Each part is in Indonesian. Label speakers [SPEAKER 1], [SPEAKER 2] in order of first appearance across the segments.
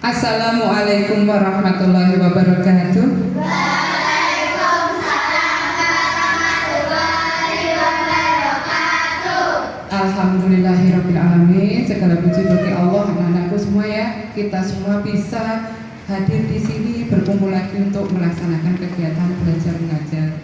[SPEAKER 1] Assalamualaikum warahmatullahi wabarakatuh.
[SPEAKER 2] Waalaikumsalam warahmatullahi wabarakatuh.
[SPEAKER 1] Alhamdulillahirabbil alamin. Segala puji bagi Allah, anak-anakku semua ya. Kita semua bisa hadir di sini berkumpul lagi untuk melaksanakan kegiatan belajar mengajar.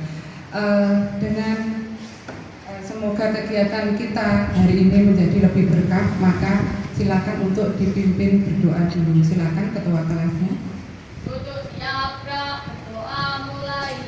[SPEAKER 1] Semoga kegiatan kita hari ini menjadi lebih berkah, maka silakan untuk dipimpin berdoa dulu. Silakan ketua kelasnya.
[SPEAKER 2] Duduk siap, berdoa mulai.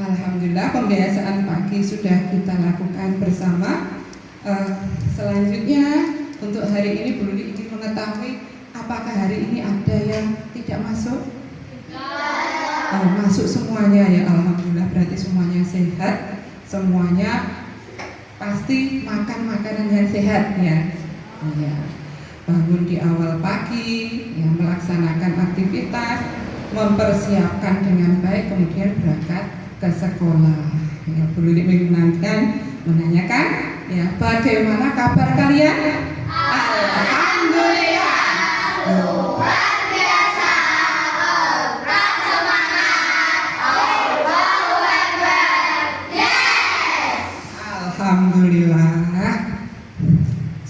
[SPEAKER 1] Alhamdulillah, pembiasaan pagi sudah kita lakukan bersama. Selanjutnya untuk hari ini Bu Luli ingin mengetahui apakah hari ini ada yang tidak masuk? Masuk semuanya ya, alhamdulillah, berarti semuanya sehat, semuanya pasti makan makanan yang sehat ya. Ya. Bangun di awal pagi, ya, melaksanakan aktivitas, mempersiapkan dengan baik, kemudian berangkat ke sekolah. Ya, Bu Lili menanyakan, ya, bagaimana kabar kalian? Alhamdulillah.
[SPEAKER 2] Luar biasa, gerak semangat, Allahu Akbar. Yes.
[SPEAKER 1] Alhamdulillah.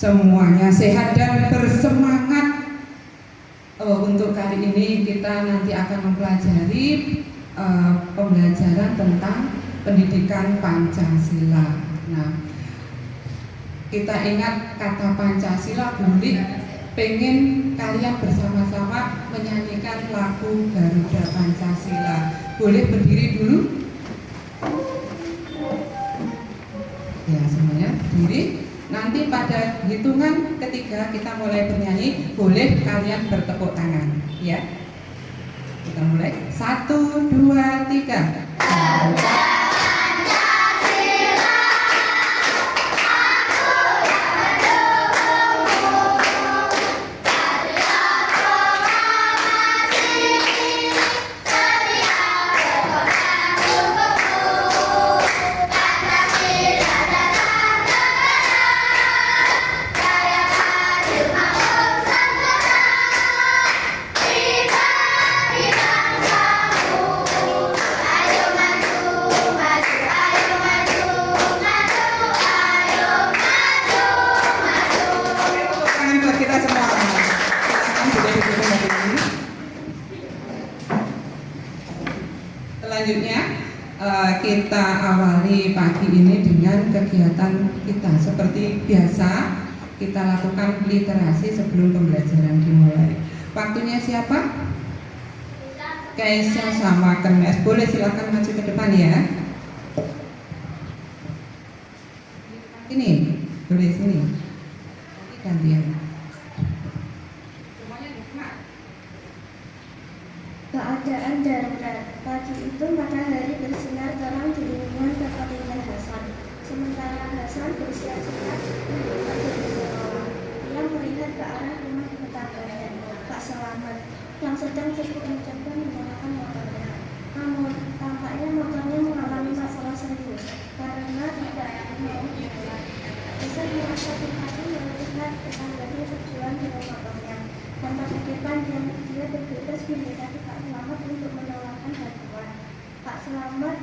[SPEAKER 1] Semuanya sehat dan bersemangat. Untuk kali ini kita nanti akan mempelajari pembelajaran tentang pendidikan Pancasila. Nah, kita ingat kata Pancasila, boleh pengen kalian bersama-sama menyanyikan lagu Garuda Pancasila. Boleh berdiri dulu? Ya, semuanya berdiri. Nanti pada hitungan ketiga kita mulai bernyanyi, boleh kalian bertepuk tangan, ya. Kita mulai. 1, 2, 3. Selanjutnya kita awali pagi ini dengan kegiatan kita seperti biasa kita lakukan literasi sebelum pembelajaran dimulai. Waktunya siapa? Kaisa sama Kenes. Boleh silakan maju ke depan ya. Ini boleh sini. Gantian.
[SPEAKER 3] Keadaan darurat. Pagi itu matahari bersinar terang di lingkungan tempat tinggal Hasan. Sementara Hasan bersiap-siap untuk pergi ke sekolah. Ia melihat ke arah rumah tetangganya, Pak Selamat, yang sedang cukup mencoba menggunakan motornya. Namun, tampaknya motornya mengalami masalah serius karena tidak mau jalan. Hasan merasa prihatin melihat tetangganya berjuang dengan motornya. Tanpa pikirkan dia bergegas mendekati Pak Selamat untuk menawarkan bantuan. Pak Selamat,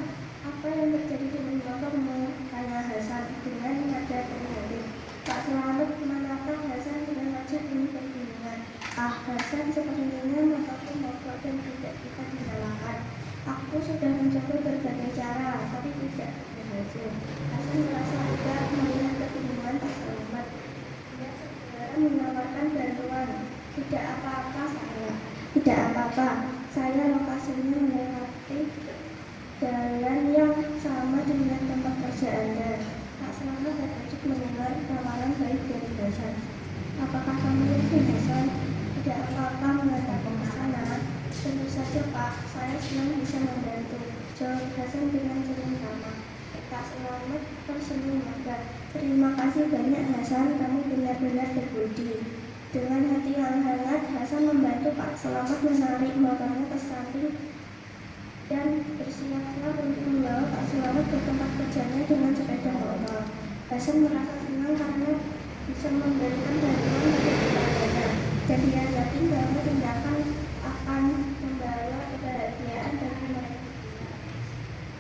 [SPEAKER 3] apa yang terjadi dengan motormu? Tanya Hasan dengan nada prihatin. Pak Selamat menatap Hasan dengan wajah penuh kebingungan. Hasan, sepertinya motorku mogok dan tidak bisa dinyalakan. Aku sudah mencoba berbagai cara, tapi tidak berhasil. Hasan merasa lega melihat kebingungan Pak Selamat. Dia segera menawarkan bantuan. Tidak apa-apa, saya lokasinya melewati jalan yang sama dengan tempat kerja Anda. Pak Selamat terkejut mendengar tawaran baik dari Hasan. Apakah kamu yakin, Hasan? Tidak apa-apa mengatakan ke sana. Tentu saja, Pak, saya senang bisa membantu, jawab Hasan dengan senyum ramah. Pak Selamat tersenyum lega. Terima kasih banyak, Hasan, kamu benar-benar berbudi. Dengan hati yang hangat, Hasan membantu Pak Selamat menarik motornya ke samping dan bersiap-siap untuk membawa Pak Selamat ke tempat kerjanya dengan sepeda motor. Hasan merasa senang karena bisa memberikan bantuan bagi tetangganya, dan dia yakin bahwa tindakan akan membawa kebahagiaan bagi mereka.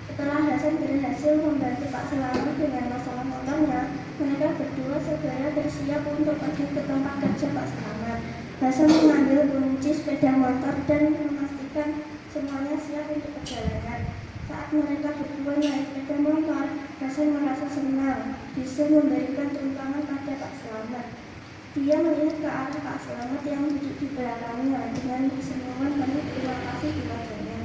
[SPEAKER 3] Setelah Hasan berhasil membantu Pak Selamat dengan masalah motornya, mereka berdua segera bersiap untuk pergi ke tempat kerja Pak Selamat. Hasan mengambil kunci sepeda motor dan memastikan semuanya siap untuk perjalanan. Saat mereka berdua naik sepeda motor, Hasan merasa senang bisa memberikan tumpangan pada Pak Selamat. Dia melihat ke arah Pak Selamat yang duduk di belakangnya dengan kesenangan penuh terima kasih di wajahnya.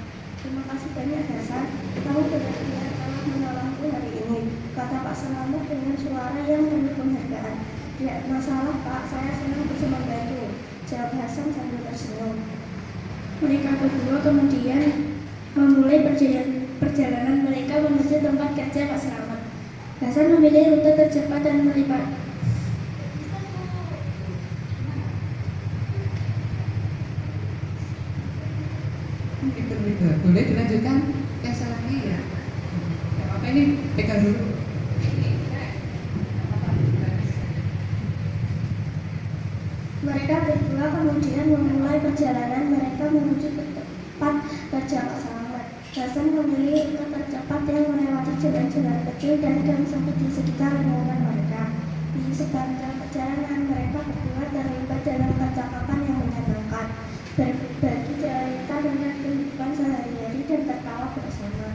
[SPEAKER 3] Terima kasih banyak, Hasan. Kamu benar-benar telah menolongku hari ini, kata Pak Selamat dengan suara yang penuh penghargaan. Tidak masalah, Pak, saya senang bisa membantu, jawab Hasan sambil tersenyum. Mereka berdua kemudian memulai perjalanan mereka menuju tempat kerja Pak Selamat. Hasan memilih rute tercepat dan melipat.
[SPEAKER 1] Boleh dilanjutkan? Cancel lagi ya. Gak apa-apa, ini pegang dulu.
[SPEAKER 3] Mereka berdua kemudian memulai perjalanan mereka menuju ke tempat kerja Pak Selamat. Hasan memilih rute tercepat yang melewati jalan-jalan kecil dan gang sempit di sekitar lingkungan mereka. Di sepanjang perjalanan mereka berdua terlibat dalam percakapan yang menyenangkan, berbagi cerita tentang kehidupan sehari-hari dan tertawa bersama.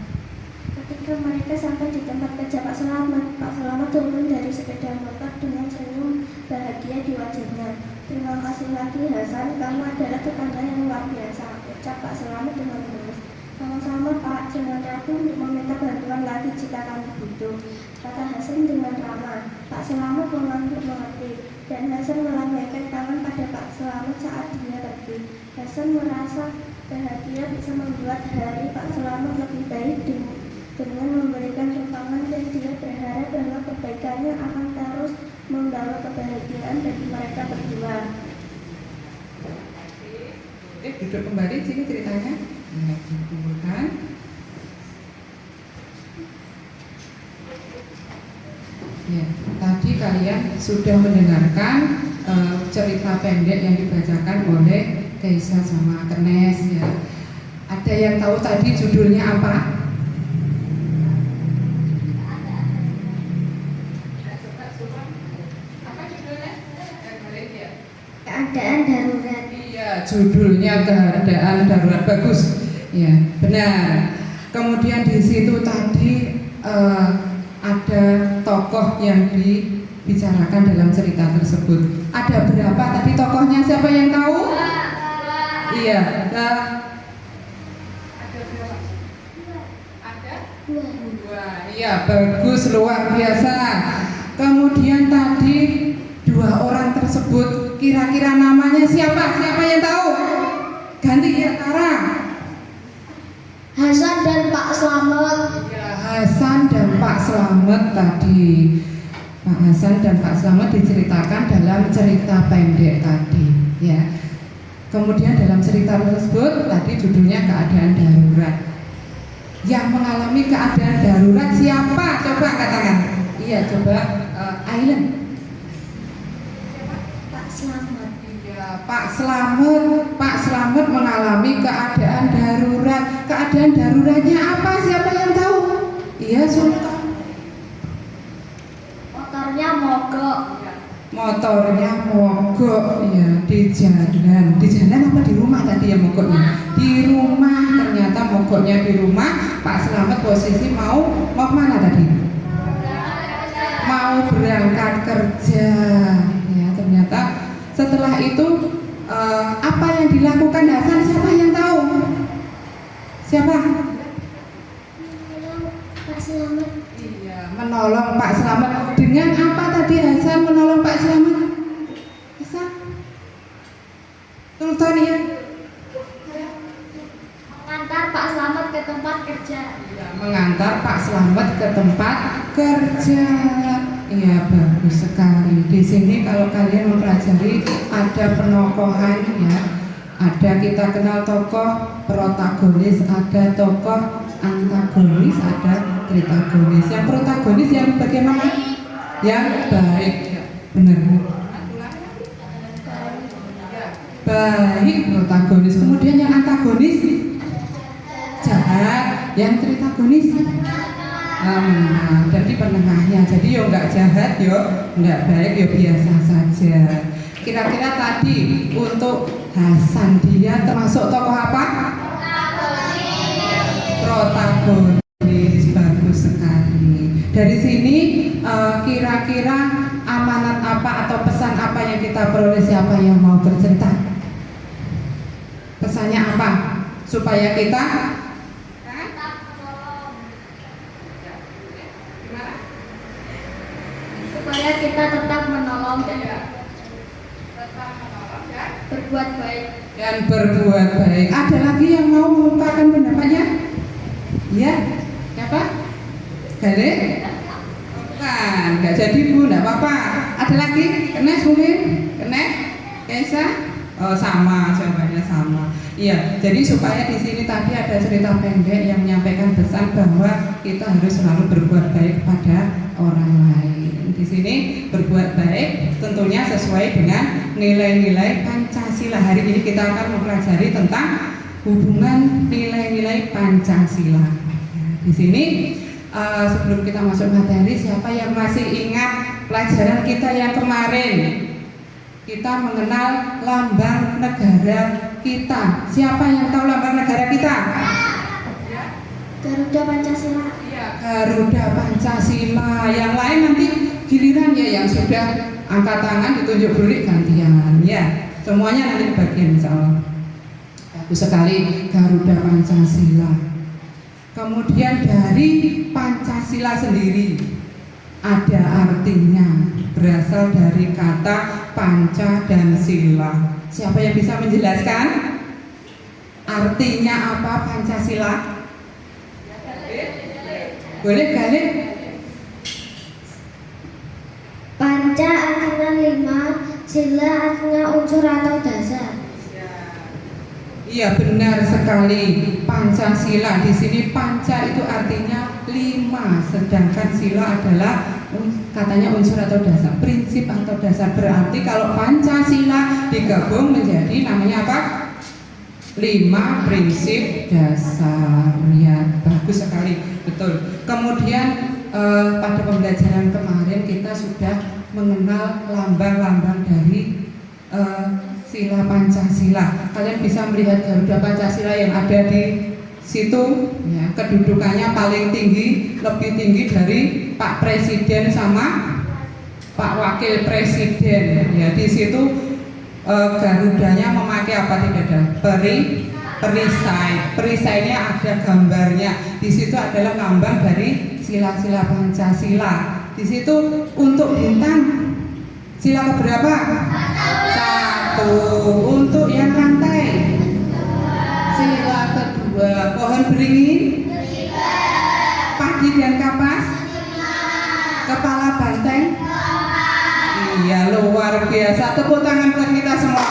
[SPEAKER 3] Ketika mereka sampai di tempat kerja Pak Selamat turun dari sepeda motor dengan senyum bahagia di wajahnya. Terima kasih lagi Hasan, kamu adalah tetangga yang luar biasa, ucap Pak Selamat dengan tulus. Sama-sama Pak, jangan ragu untuk meminta bantuan lagi jika kami butuh, kata Hasan dengan ramah. Pak Selamat mengerti, dan Hasan melambaikan tangan pada Pak Selamat saat dia pergi. Hasan merasa bahagia bisa membuat hari Pak Selamat lebih baik dengan memberikan sumbangan, dan dia berharap bahwa kebaikannya akan terus membawa kebahagiaan bagi mereka berdua.
[SPEAKER 1] Duduk kembali, sini ceritanya. Ya, dikumpulkan. Ya, tadi kalian sudah mendengarkan cerita pendek yang dibacakan oleh Keisa sama Kenes ya. Ada yang tahu tadi judulnya apa?
[SPEAKER 3] Keadaan darurat.
[SPEAKER 1] Iya, judulnya keadaan darurat, bagus. Ya, benar. Kemudian di situ tadi ada tokoh yang dibicarakan dalam cerita tersebut. Ada berapa tadi tokohnya? Siapa yang tahu? Iya. Ada berapa? Ada? Dua. Iya, bagus, luar biasa. Kemudian tadi dua orang tersebut kira-kira namanya siapa? Siapa yang tahu? Ganti ya, Tara.
[SPEAKER 2] Hasan dan Pak Slamet.
[SPEAKER 1] Ya, Hasan dan Pak Slamet tadi. Pak Hasan dan Pak Slamet diceritakan dalam cerita pendek tadi, ya. Kemudian dalam cerita tersebut tadi judulnya keadaan darurat. Yang mengalami keadaan darurat siapa? Coba katakan. Iya, coba Aileen.
[SPEAKER 3] Pak Selamat.
[SPEAKER 1] Iya, Pak Slamet. Pak Slamet mengalami keadaan darurat. Keadaan daruratnya apa? Siapa yang tahu? Iya, Sultan.
[SPEAKER 2] Motornya mogok.
[SPEAKER 1] Motornya mogok ya di jalan. Di jalan apa di rumah tadi ya mogoknya? Di rumah. Ternyata mogoknya di rumah. Pak Slamet posisi mau kemana tadi? Mau berangkat kerja. Ya, ternyata setelah itu apa yang dilakukan Hasan? Siapa yang tahu? Siapa?
[SPEAKER 3] Pak Selamat.
[SPEAKER 1] Iya, menolong Pak Slamet. Dengan apa tadi Hasan menolong Pak Slamet? Bisa? Sultan ya?
[SPEAKER 2] Mengantar Pak Slamet ke tempat kerja.
[SPEAKER 1] Iya, mengantar Pak Slamet ke tempat kerja. Iya, bagus sekali. Di sini kalau kalian mempelajari ada penokohan ya. Ada kita kenal tokoh protagonis, ada tokoh antagonis, ada tritagonis. Yang protagonis yang bagaimana? Yang baik. Ya, benar. Baik protagonis. Kemudian yang antagonis jahat. Yang tritagonis jadi penengahnya. Jadi yo nggak jahat, yo nggak baik, yo biasa saja. Kira-kira tadi untuk Hasan dia termasuk tokoh apa? Protagonis. Bagus sekali. Dari sini kira-kira amanat apa atau pesan apa yang kita peroleh? Siapa yang mau bercerita? Pesannya apa? Supaya kita
[SPEAKER 2] tetap menolong dan berbuat baik.
[SPEAKER 1] Dan berbuat baik. Ada lagi yang mau mengungkapkan pendapatnya? Ya, siapa? Gale? Bukan, nggak jadi Bu, nggak apa-apa. Ada lagi? Kenes mungkin? Kenes? Kaisa? Oh sama, jawabannya sama. Iya, jadi supaya di sini tadi ada cerita pendek yang menyampaikan pesan bahwa kita harus selalu berbuat baik kepada orang lain. Di sini berbuat baik tentunya sesuai dengan nilai-nilai Pancasila. Hari ini kita akan mempelajari tentang hubungan nilai-nilai Pancasila. Di sini sebelum kita masuk materi, siapa yang masih ingat pelajaran kita yang kemarin? Kita mengenal lambang negara kita. Siapa yang tahu lambang negara kita?
[SPEAKER 2] Garuda Pancasila.
[SPEAKER 1] Iya, Garuda Pancasila. Yang lain nanti giliran ya, yang sudah angkat tangan ditunjuk dulu gantian ya. Semuanya nanti bagian insyaallah. Bagus sekali Garuda Pancasila. Kemudian dari Pancasila sendiri ada artinya, berasal dari kata panca dan sila. Siapa yang bisa menjelaskan artinya apa Pancasila? Boleh Galih?
[SPEAKER 2] Panca artinya 5, sila artinya unsur atau dasar.
[SPEAKER 1] Iya benar sekali, Pancasila. Di sini panca itu artinya 5, sedangkan sila adalah katanya unsur atau dasar, prinsip atau dasar. Berarti kalau Pancasila digabung menjadi namanya apa? 5 prinsip dasar. Ya bagus sekali, betul. Kemudian pada pembelajaran kemarin kita sudah mengenal lambang-lambang dari sila Pancasila. Kalian bisa melihat Garuda Pancasila yang ada di situ ya, kedudukannya paling tinggi, lebih tinggi dari Pak Presiden sama Pak Wakil Presiden. Ya, di situ Garudanya memakai apa tidak ada? Perisai. Perisainya ada gambarnya. Di situ adalah lambang dari sila-sila Pancasila. Di situ untuk bintang sila keberapa? 1. Untuk yang rantai sila kedua. Pohon beringin, padi dan kapas, kepala banteng. Iya luar biasa. Tepuk tangan buat kita semua.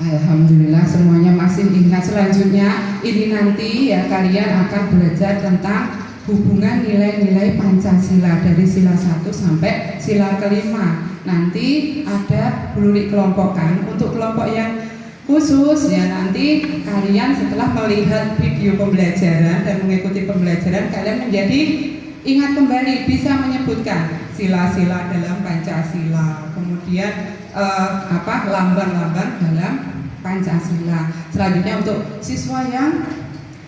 [SPEAKER 1] Alhamdulillah semuanya masih ingat. Selanjutnya ini nanti ya kalian akan belajar tentang hubungan nilai-nilai Pancasila dari sila 1 sampai sila kelima. Nanti ada belum dikelompokkan. Untuk kelompok yang khusus ya nanti kalian setelah melihat video pembelajaran dan mengikuti pembelajaran, kalian menjadi ingat kembali, bisa menyebutkan sila-sila dalam Pancasila, kemudian lambang-lambang dalam Pancasila. Selanjutnya untuk siswa yang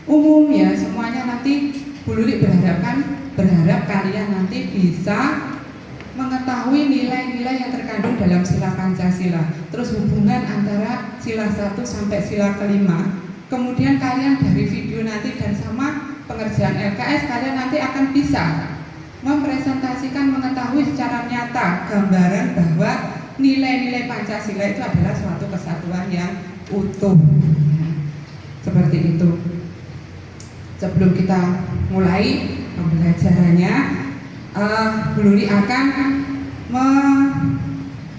[SPEAKER 1] umum ya semuanya nanti Bu Luli berharap kalian nanti bisa mengetahui nilai-nilai yang terkandung dalam sila Pancasila. Terus hubungan antara sila 1 sampai sila kelima. Kemudian kalian dari video nanti dan sama pengerjaan LKS kalian nanti akan bisa mempresentasikan, mengetahui secara nyata gambaran bahwa nilai-nilai Pancasila itu adalah suatu kesatuan yang utuh. Seperti itu. Sebelum kita mulai pembelajarannya, Bu Luli akan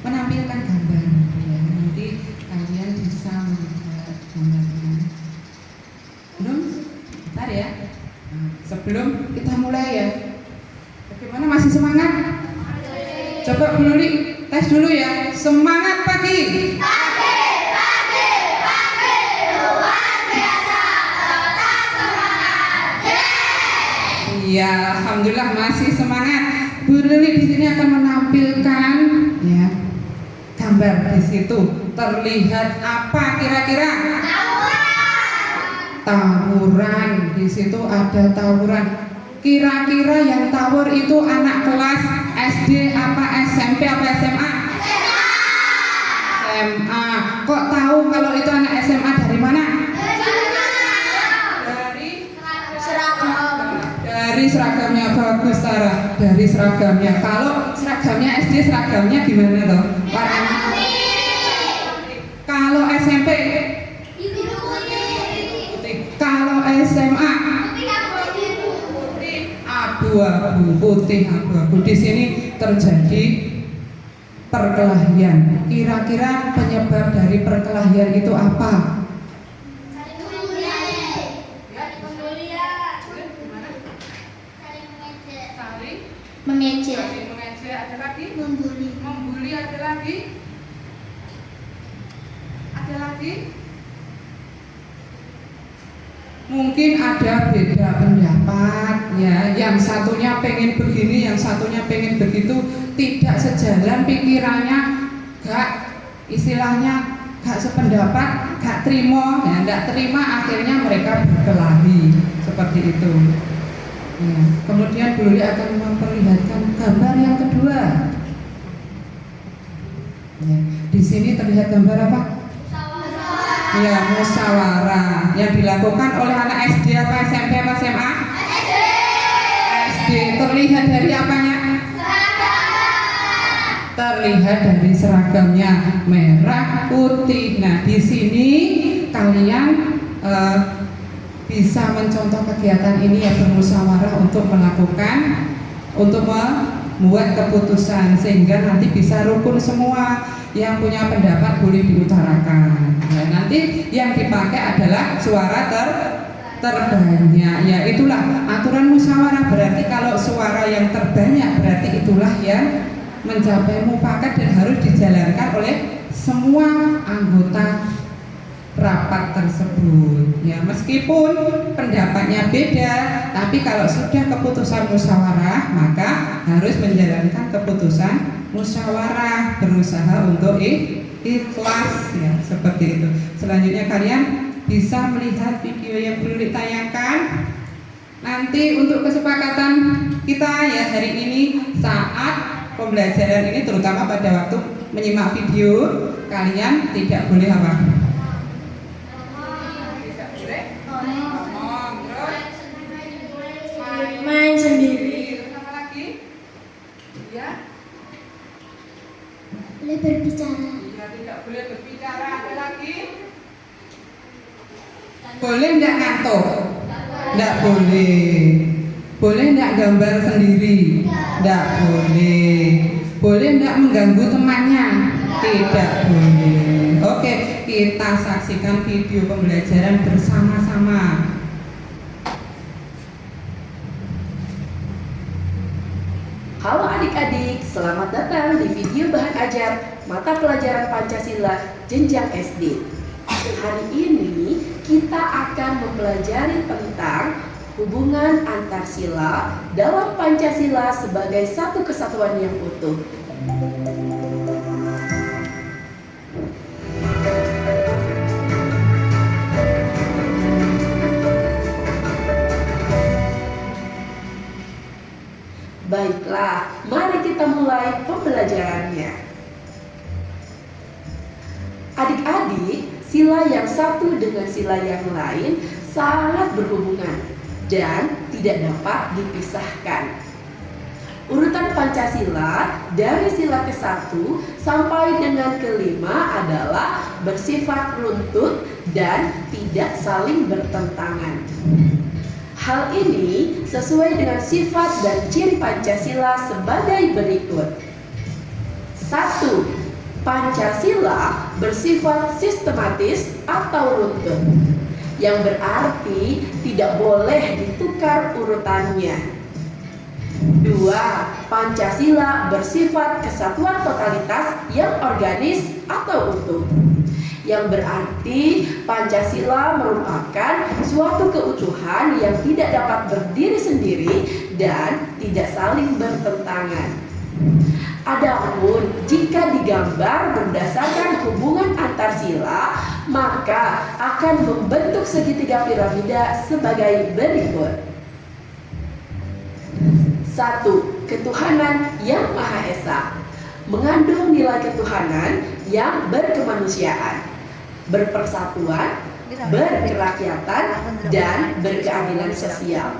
[SPEAKER 1] menampilkan gambar. Ya, nanti kalian bisa melihat gambarnya. Belum? Bentar ya. Sebelum kita mulai ya. Bagaimana, masih semangat? Coba Bu Luli tes dulu ya. Semangat pagi. Ya, alhamdulillah masih semangat. Bu Lili di sini akan menampilkan ya gambar di situ. Terlihat apa kira-kira? Tawuran. Di situ ada tawuran. Kira-kira yang tawur itu anak kelas SD apa SMP apa SMA? SMA. Kok tahu kalau itu anak SMA dari mana? Dari seragamnya. Bagus Tara, dari seragamnya. Kalau seragamnya SD, seragamnya gimana toh? Warnanya? Kalau SMP? Kalau SMA? abu-abu, putih abu-abu. Di sini terjadi perkelahian. Kira-kira penyebab dari perkelahian itu apa?
[SPEAKER 2] Mengejek.
[SPEAKER 1] Saling mengejek, ada lagi?
[SPEAKER 2] Membuli.
[SPEAKER 1] Membuli, ada lagi? Ada lagi? Mungkin ada beda pendapat ya, yang satunya pengen begini, yang satunya pengen begitu, tidak sejalan pikirannya, istilahnya gak sependapat, gak terima, ya gak terima, akhirnya mereka berkelahi seperti itu. Ya, kemudian Bu Luli akan memperlihatkan gambar yang kedua. Ya, di sini terlihat gambar apa? Ya, musyawarah yang dilakukan oleh anak SD apa SMP apa SMA? SD. Terlihat dari apanya? Terlihat dari seragamnya merah putih. Nah, di sini kalian bisa mencontoh kegiatan ini ya, bermusyawarah untuk membuat keputusan sehingga nanti bisa rukun semua. Yang punya pendapat boleh diutarakan. Nah, nanti yang dipakai adalah suara terbanyak. Ya, itulah aturan musyawarah. Berarti kalau suara yang terbanyak berarti itulah yang mencapai mufakat dan harus dijalankan oleh semua anggota rapat tersebut. Ya, meskipun pendapatnya beda, tapi kalau sudah keputusan musyawarah maka harus menjalankan keputusan musyawarah, berusaha untuk ikhlas ya, seperti itu. Selanjutnya kalian bisa melihat video yang perlu ditayangkan. Nanti untuk kesepakatan kita ya hari ini saat pembelajaran ini, terutama pada waktu menyimak video, kalian tidak boleh apa?
[SPEAKER 2] Main sendiri.
[SPEAKER 1] Apa lagi? Ya.
[SPEAKER 2] Boleh berbicara.
[SPEAKER 1] Ya, tidak boleh berbicara. Ada lagi? Boleh enggak ngantuk? Enggak boleh. Boleh enggak gambar sendiri? Enggak boleh. Boleh enggak mengganggu temannya? Tidak boleh. Oke, kita saksikan video pembelajaran bersama-sama.
[SPEAKER 4] Halo adik-adik, selamat datang di video bahan ajar mata pelajaran Pancasila jenjang SD. Hari ini kita akan mempelajari tentang hubungan antar sila dalam Pancasila sebagai satu kesatuan yang utuh. Baiklah, mari kita mulai pembelajarannya. Adik-adik, sila yang satu dengan sila yang lain sangat berhubungan dan tidak dapat dipisahkan. Urutan Pancasila dari sila ke-1 sampai dengan ke-5 adalah bersifat runtut dan tidak saling bertentangan. Hal ini sesuai dengan sifat dan ciri Pancasila sebagai berikut. 1. Pancasila bersifat sistematis atau runtut, yang berarti tidak boleh ditukar urutannya. 2. Pancasila bersifat kesatuan totalitas yang organis atau utuh, yang berarti Pancasila merupakan suatu keutuhan yang tidak dapat berdiri sendiri dan tidak saling bertentangan. Adapun jika digambar berdasarkan hubungan antar sila, maka akan membentuk segitiga piramida sebagai berikut. 1. Ketuhanan yang Maha Esa mengandung nilai ketuhanan yang berkemanusiaan, berpersatuan, berkerakyatan, dan berkeadilan sosial.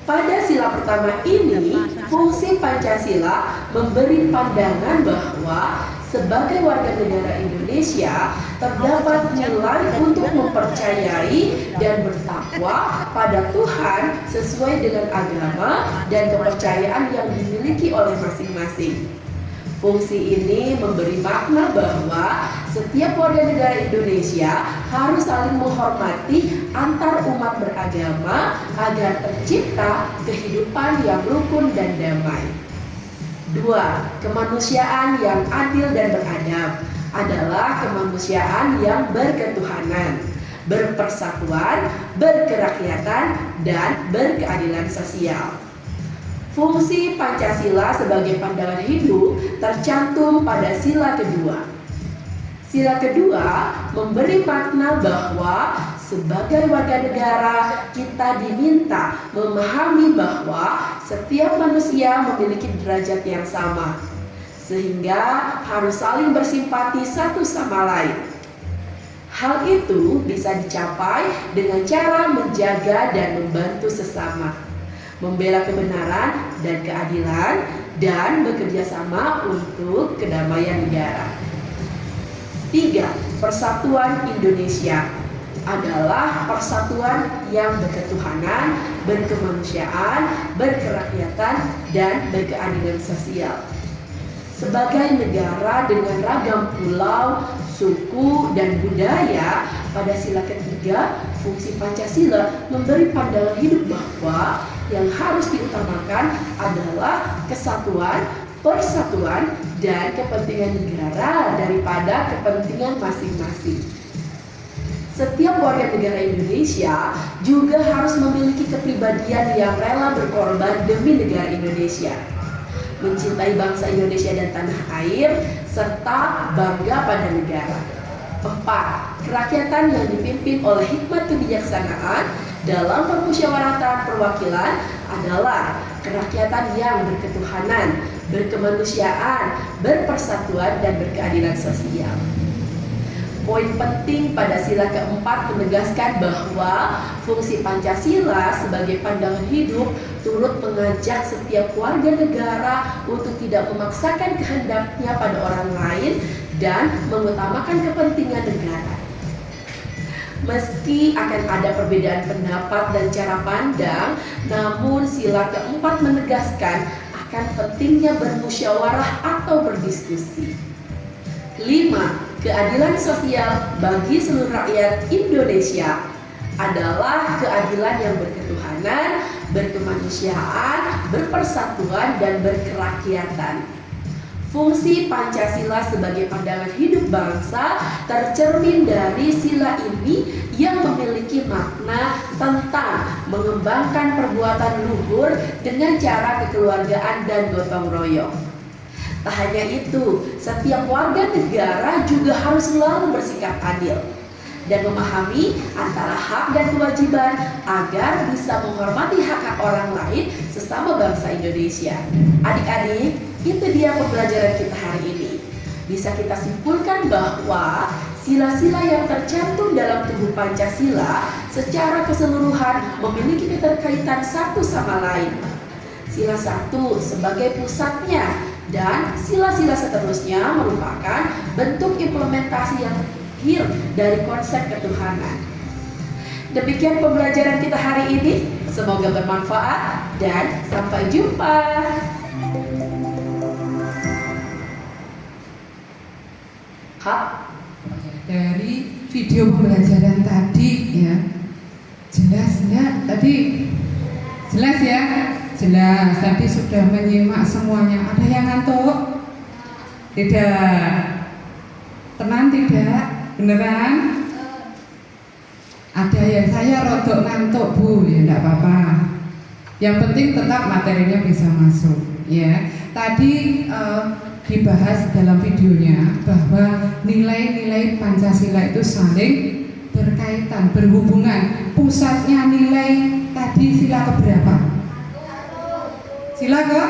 [SPEAKER 4] Pada sila pertama ini, fungsi Pancasila memberi pandangan bahwa sebagai warga negara Indonesia terdapat nilai untuk mempercayai dan bertakwa pada Tuhan sesuai dengan agama dan kepercayaan yang dimiliki oleh masing-masing. Fungsi ini memberi makna bahwa setiap warga negara Indonesia harus saling menghormati antar umat beragama agar tercipta kehidupan yang rukun dan damai. 2. Kemanusiaan yang adil dan beradab adalah kemanusiaan yang berketuhanan, berpersatuan, berkerakyatan, dan berkeadilan sosial. Fungsi Pancasila sebagai pandangan hidup tercantum pada sila kedua. Sila kedua memberi makna bahwa sebagai warga negara kita diminta memahami bahwa setiap manusia memiliki derajat yang sama, sehingga harus saling bersimpati satu sama lain. Hal itu bisa dicapai dengan cara menjaga dan membantu sesama, membela kebenaran dan keadilan, dan bekerja sama untuk kedamaian negara. 3. Persatuan Indonesia adalah persatuan yang berketuhanan, berkemanusiaan, berkerakyatan, dan berkeadilan sosial. Sebagai negara dengan ragam pulau, suku, dan budaya, pada sila ketiga, fungsi Pancasila memberi pandangan hidup bahwa yang harus diutamakan adalah kesatuan, persatuan, dan kepentingan negara daripada kepentingan masing-masing. Setiap warga negara Indonesia juga harus memiliki kepribadian yang rela berkorban demi negara Indonesia, mencintai bangsa Indonesia dan tanah air, serta bangga pada negara. 4. Kerakyatan yang dipimpin oleh hikmat kebijaksanaan dalam permusyawaratan perwakilan adalah kerakyatan yang berketuhanan, berkemanusiaan, berpersatuan, dan berkeadilan sosial. Poin penting pada sila keempat menegaskan bahwa fungsi Pancasila sebagai pandangan hidup turut mengajak setiap warga negara untuk tidak memaksakan kehendaknya pada orang lain dan mengutamakan kepentingan negara. Meski akan ada perbedaan pendapat dan cara pandang, namun sila keempat menegaskan akan pentingnya bermusyawarah atau berdiskusi. 5. Keadilan sosial bagi seluruh rakyat Indonesia adalah keadilan yang berketuhanan, berkemanusiaan, berpersatuan, dan berkerakyatan. Fungsi Pancasila sebagai pandangan hidup bangsa tercermin dari sila ini yang memiliki makna tentang mengembangkan perbuatan luhur dengan cara kekeluargaan dan gotong royong. Tak hanya itu, setiap warga negara juga harus selalu bersikap adil dan memahami antara hak dan kewajiban agar bisa menghormati hak-hak orang lain sesama bangsa Indonesia. Adik-adik, itu dia pembelajaran kita hari ini. Bisa kita simpulkan bahwa sila-sila yang tercantum dalam tubuh Pancasila secara keseluruhan memiliki keterkaitan satu sama lain. Sila 1 sebagai pusatnya dan sila-sila seterusnya merupakan bentuk implementasi yang akhir dari konsep ketuhanan. Demikian pembelajaran kita hari ini. Semoga bermanfaat dan sampai jumpa.
[SPEAKER 1] Dari video pembelajaran tadi ya, jelas enggak? Tadi jelas ya? Jelas, tadi sudah menyimak semuanya. Ada yang ngantuk? Tidak. Tenang tidak? Beneran? Ada yang saya rodok ngantuk Bu, ya enggak apa-apa. Yang penting tetap materinya bisa masuk ya. Tadi dibahas dalam videonya bahwa nilai-nilai Pancasila itu saling berkaitan, berhubungan. Pusatnya nilai tadi sila keberapa? Sila ke?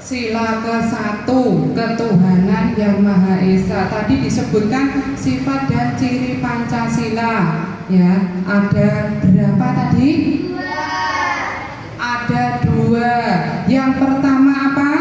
[SPEAKER 1] Sila ke-1, ketuhanan yang Maha Esa. Tadi disebutkan sifat dan ciri Pancasila. Ya, ada berapa tadi? 2. Ada 2. Yang pertama apa?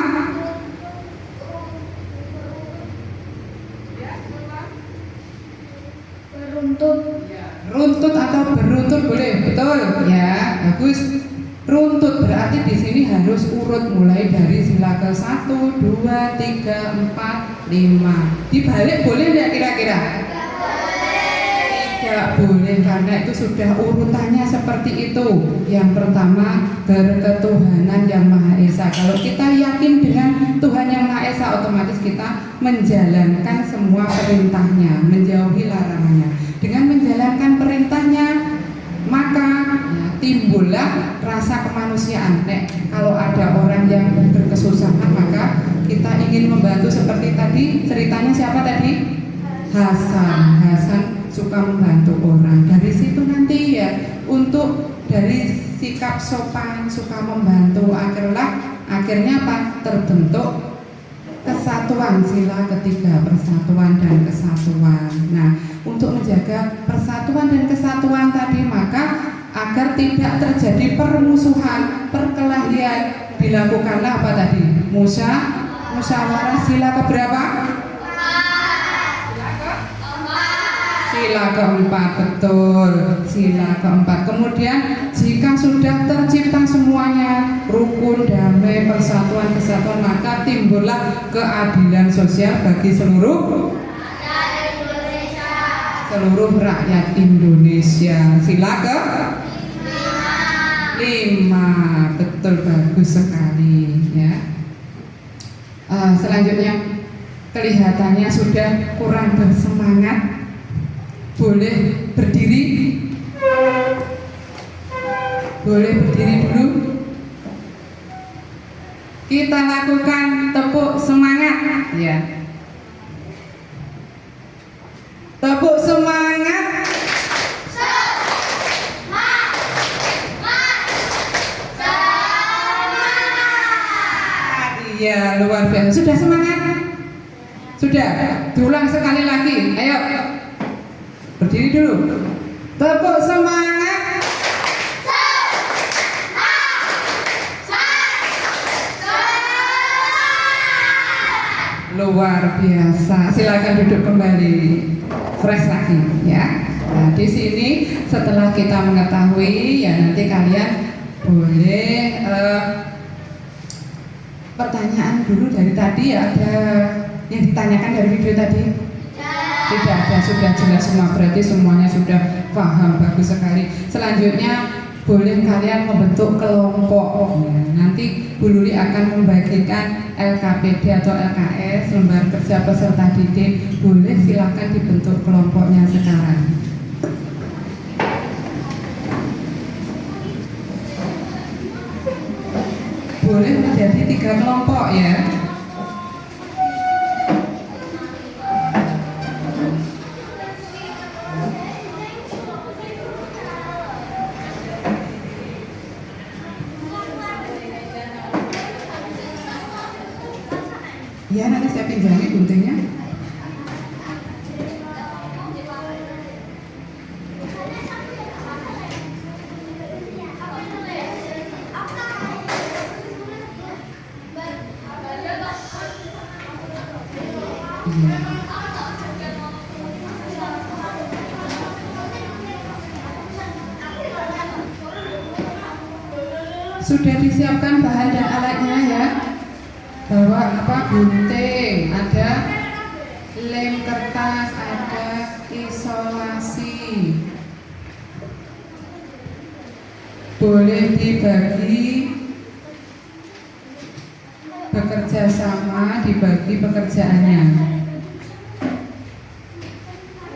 [SPEAKER 1] runtut, berarti di sini harus urut mulai dari sila ke 1, 2, 3, 4, 5. Dibalik boleh nggak kira-kira? Tidak boleh, karena itu sudah urutannya seperti itu. Yang pertama, berketuhanan yang Maha Esa. Kalau kita yakin dengan Tuhan yang Maha Esa, otomatis kita menjalankan semua perintahnya, menjauhi larangannya. Dengan menjalankan perintahnya, maka ya, timbullah rasa kemanusiaan. Kalau ada orang yang berkesusahan, maka kita ingin membantu. Seperti tadi ceritanya siapa tadi? Hasan suka membantu orang. Dari situ nanti ya, untuk dari sikap sopan, suka membantu, akhirnya apa? Terbentuk kesatuan, sila ketiga, persatuan dan kesatuan. Nah, untuk menjaga persatuan dan kesatuan tadi, maka agar tidak terjadi permusuhan, perkelahian, dilakukanlah apa tadi? Musyawarah sila keberapa? Sila keempat, betul, sila keempat. Kemudian jika sudah tercipta semuanya, rukun, damai, persatuan, kesatuan, maka timbullah keadilan sosial bagi seluruh rakyat Indonesia. Sila ke 5, betul, bagus sekali ya. Selanjutnya, kelihatannya sudah kurang bersemangat. Boleh berdiri? Boleh berdiri dulu? Kita lakukan tepuk semangat ya. Tepuk semangat. Iya, luar biasa. Sudah semangat? Sudah? Diulang sekali lagi. Ayo. Berdiri dulu. Tepuk semangat. Luar biasa. Silakan duduk kembali. Fresh lagi ya. Nah, di sini setelah kita mengetahui ya, nanti kalian boleh pertanyaan dulu dari tadi ya. Ada yang ditanyakan dari video tadi? Tidak ada, sudah jelas semua, berarti semuanya sudah paham, bagus sekali. Selanjutnya boleh kalian membentuk kelompok ya. Nanti Bu Luli akan membagikan LKPD atau LKS, lembar kerja peserta didik. Boleh silakan dibentuk kelompoknya sekarang. Boleh menjadi 3 kelompok ya. Ya, nanti saya pinjami guntingnya. Sudah disiapkan bahan dan alatnya ya. Bawa apa? Gunting, ada lem kertas, ada isolasi. Boleh dibagi bekerja sama, dibagi pekerjaannya.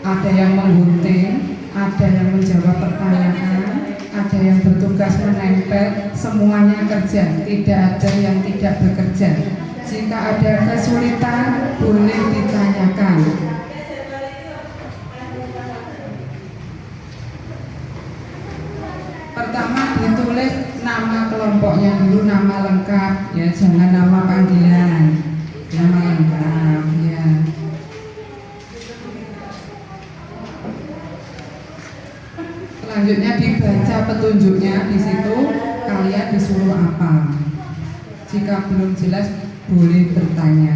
[SPEAKER 1] Ada yang menggunting, ada yang menjawab pertanyaan, ada yang bertugas menempel. Semuanya kerja, tidak ada yang tidak bekerja. Jika ada kesulitan, boleh ditanyakan. Pertama ditulis nama kelompoknya dulu, nama lengkap ya, jangan nama panggilan, nama lengkap ya. Selanjutnya dibaca petunjuknya, di situ kalian disuruh apa. Jika belum jelas boleh bertanya.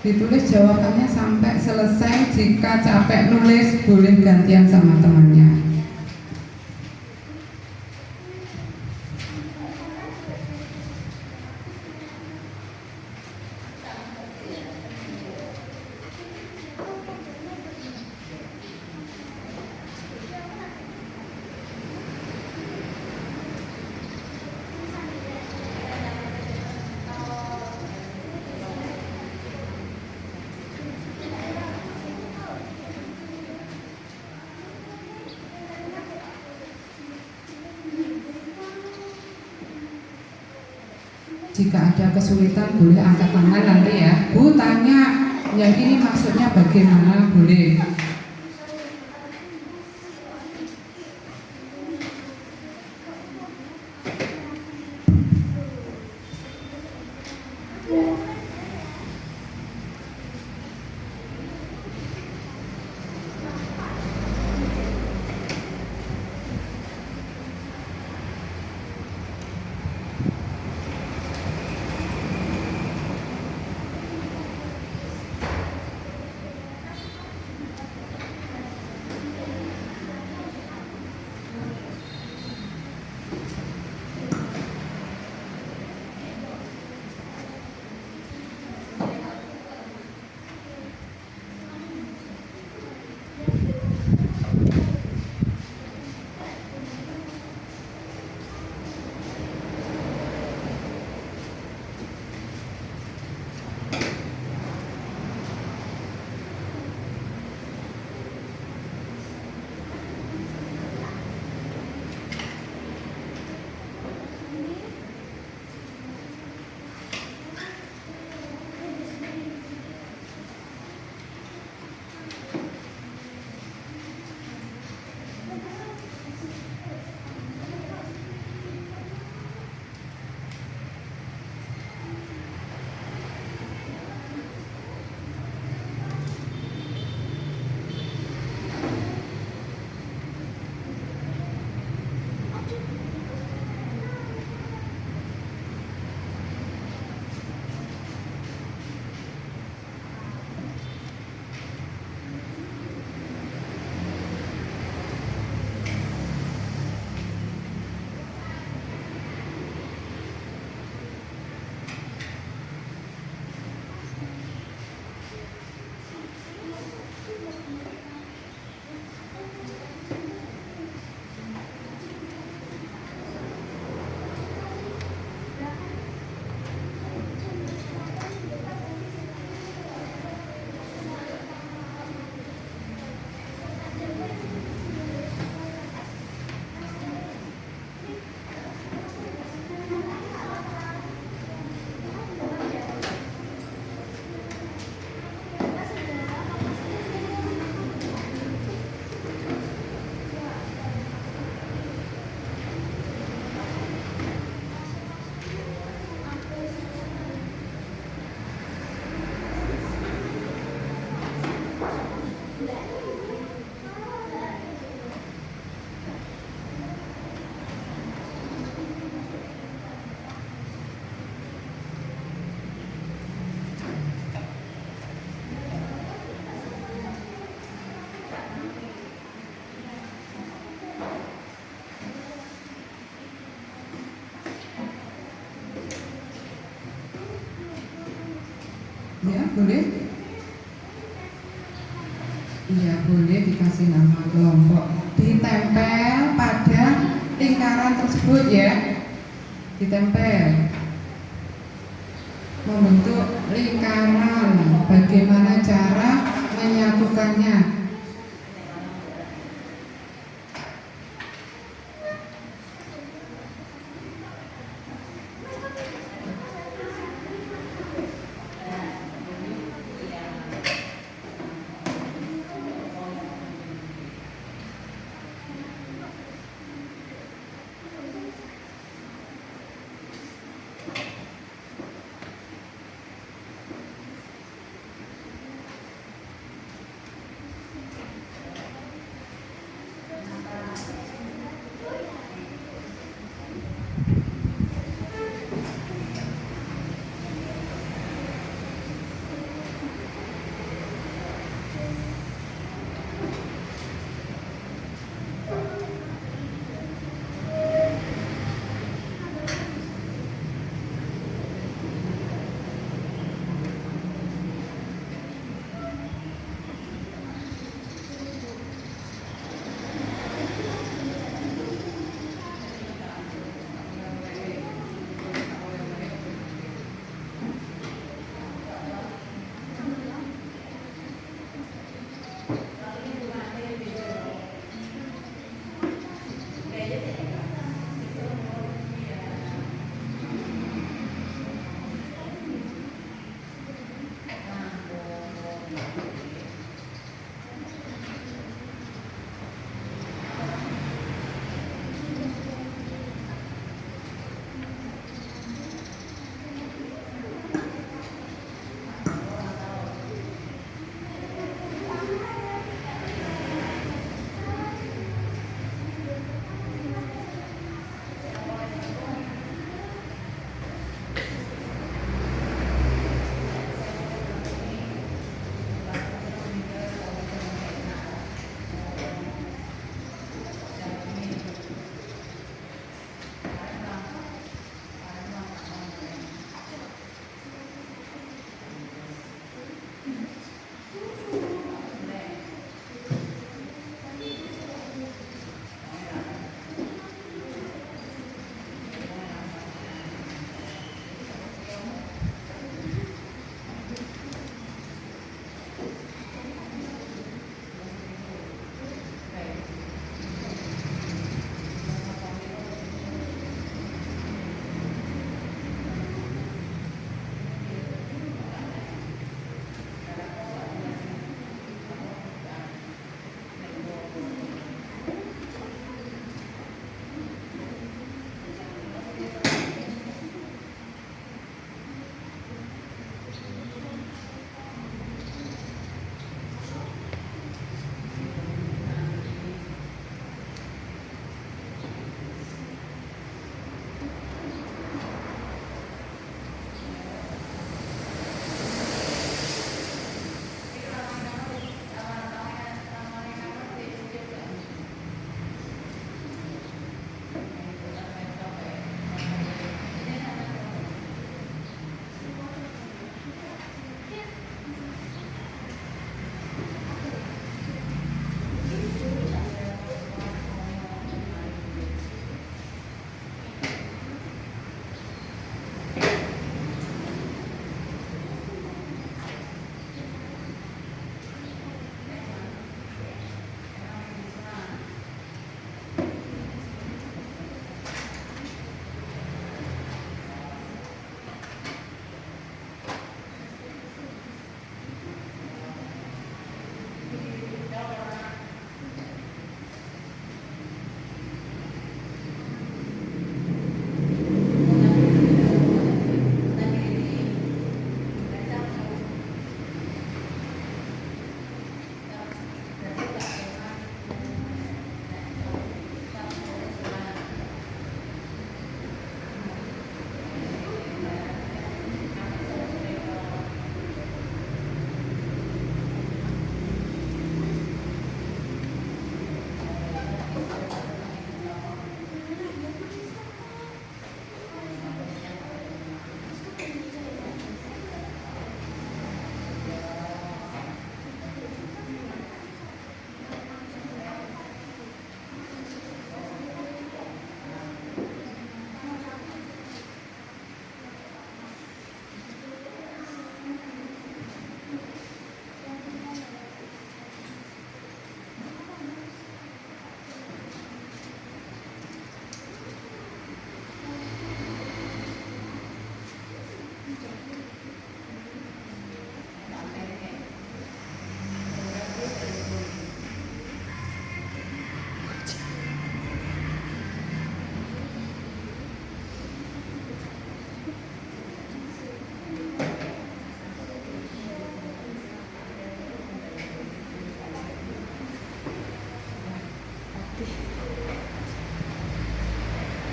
[SPEAKER 1] Ditulis jawabannya sampai selesai. Jika capek nulis, boleh gantian sama temannya. Jika ada kesulitan boleh angkat tangan nanti ya. Bu tanya, yang ini maksudnya bagaimana, boleh. Ya, boleh? Iya, boleh dikasih nama kelompok. Ditempel pada lingkaran tersebut ya. Ditempel. Membentuk lingkaran. Bagaimana cara menyatukannya?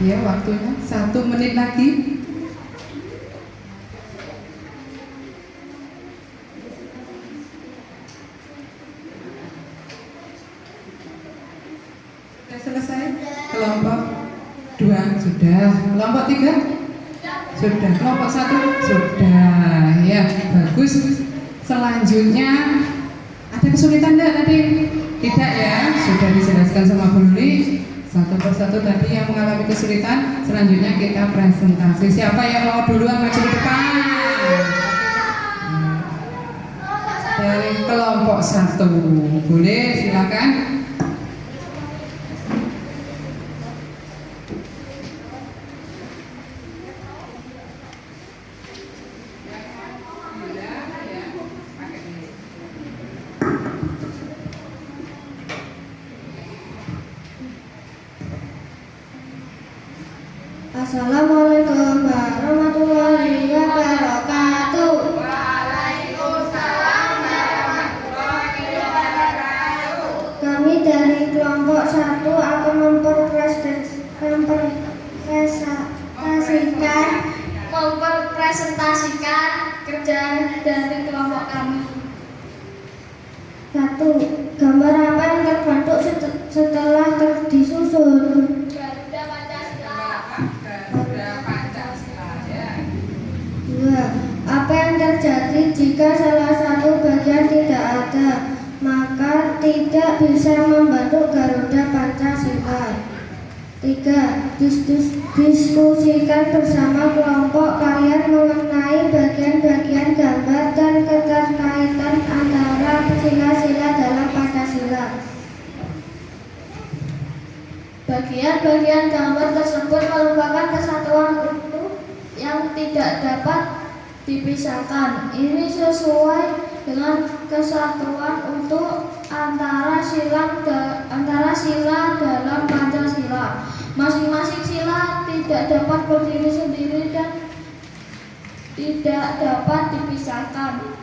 [SPEAKER 1] Ya, waktunya 1 menit lagi. Sudah selesai? Kelompok 2 sudah. Kelompok 3? Sudah. Kelompok 1? Sudah. Ya, bagus. Selanjutnya ada kesulitan enggak tadi? Tidak ya, sudah dijelaskan sama Bu Luli. Satu persatu tadi yang mengalami kesulitan. Selanjutnya kita presentasi. Siapa yang mau duluan maju ke depan? Dari kelompok 1, boleh silakan.
[SPEAKER 3] Assalamualaikum warahmatullahi wabarakatuh. Kami dari kelompok 1 akan mempresentasikan kerja dari kelompok kami. 1. Gambar apa yang terbentuk setelah disusun?
[SPEAKER 2] Garuda Pancasila.
[SPEAKER 1] Garuda Pancasila ya.
[SPEAKER 3] 2. Apa yang terjadi jika salah satu bagian tidak ada? Maka tidak bisa membentuk Garuda Pancasila. 3. Diskusikan bersama kelompok kalian mengenai bagian-bagian gambar dan keterkaitan antara sila-sila dalam Pancasila.
[SPEAKER 2] Bagian-bagian gambar tersebut merupakan kesatuan utuh yang tidak dapat dipisahkan. Ini sesuai dengan kesatuan utuh antara sila dalam Pancasila. Masing-masing sila tidak dapat berdiri sendiri dan tidak dapat dipisahkan.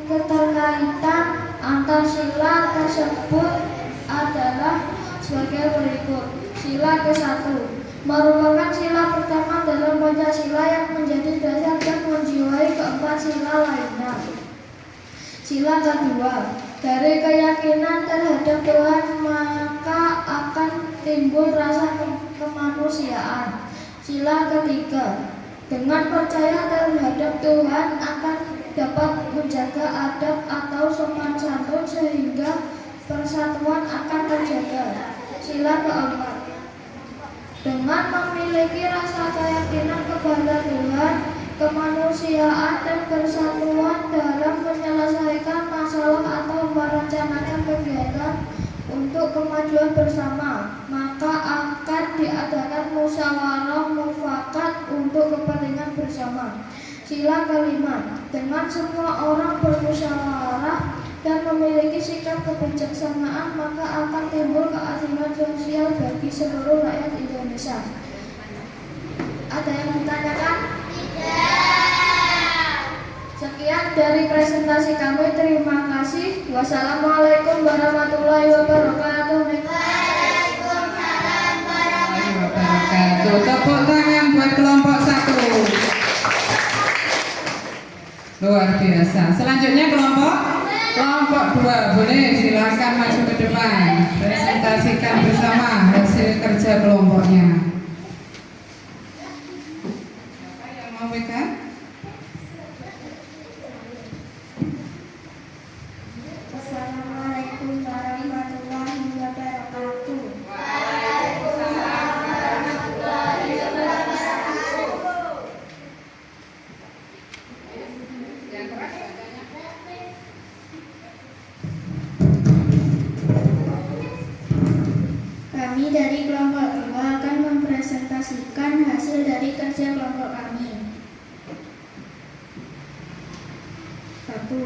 [SPEAKER 2] Keterkaitan antar sila tersebut adalah sebagai berikut. Sila ke-1 merupakan sila pertama dalam Pancasila yang menjadi dasar dan menjiwai keempat sila lainnya. Sila kedua, dari keyakinan terhadap Tuhan maka akan timbul rasa kemanusiaan. Sila ketiga, dengan percaya terhadap Tuhan akan dapat menjaga adab atau sopan santun sehingga persatuan akan terjaga. Sila keempat, dengan memiliki rasa keyakinan kepada Tuhan, kemanusiaan dan persatuan dalam menyelesaikan masalah atau merencanakan kegiatan untuk kemajuan bersama, maka akan diadakan musyawarah mufakat untuk kepentingan bersama. Sila kelima, dengan semua orang bermusyawarah dan memiliki sikap kebijaksanaan, maka akan timbul keadilan sosial bagi seluruh rakyat Indonesia. Ada yang ditanyakan? Sekian dari presentasi kami. Terima kasih. Wassalamualaikum warahmatullahi wabarakatuh. Waalaikumsalam warahmatullahi
[SPEAKER 1] Wabarakatuh. Tepuk tangan buat kelompok 1. Luar biasa. Selanjutnya kelompok 2. Boleh silakan maju ke depan. Presentasikan bersama hasil kerja kelompoknya. Siapa yang mau pegang?
[SPEAKER 3] Assalamualaikum warahmatullahi wabarakatuh. Kami dari kelompok 2 akan mempresentasikan hasil dari kerja kelompok kami. 1.